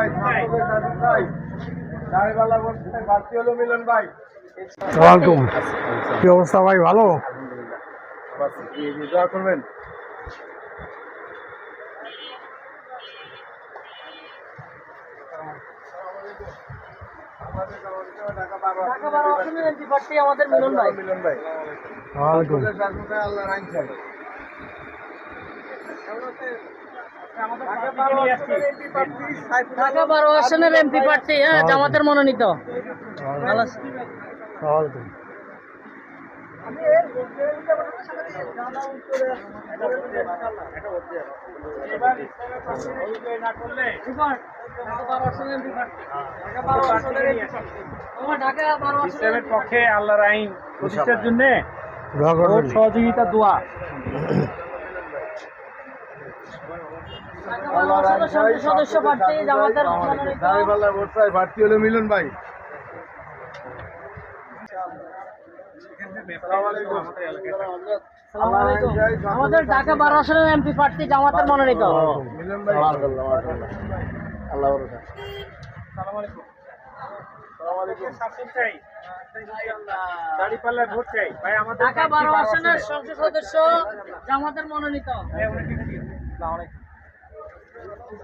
ভাই, সংসদের শাসক ভাই, দাঁড়িপাল্লা বর্ষায় প্রার্থী হলো মিলন ভাই। ওয়ালাইকুম। কি অবস্থা ভাই, ভালো? দোয়া করবেন। আমাদের মিলন ভাই। মিলন ভাই, ওয়ালাইকুম। সংসদের শাসক ভাই, আল্লাহর আইন চাই। ঢাকা 12 আসনের এমপি প্রার্থী, হ্যাঁ, জামাতের মনোনীত। ওয়ালাইকুম। ইসলামের পক্ষে আল্লাহর আইন প্রতিষ্ঠার জন্য দোয়া করবেন। সহযোগিতা দোয়া। সদস্য প্রার্থী জামাতের মনোনীত। দাঁড়িপাল্লা বর্ষায় প্রার্থী হলো মিলন ভাই। আমাদের ঢাকা 12 আসনের এমপি প্রার্থী জামাতের মনোনীত। মিলন ভাই, আল্লাহ ভরসা। শাসন চাই, দাঁড়িপাল্লায় ভোট চাই ভাই। আমাদের ঢাকা 12 আসনের সংসদ সদস্য জামাতের মনোনীত।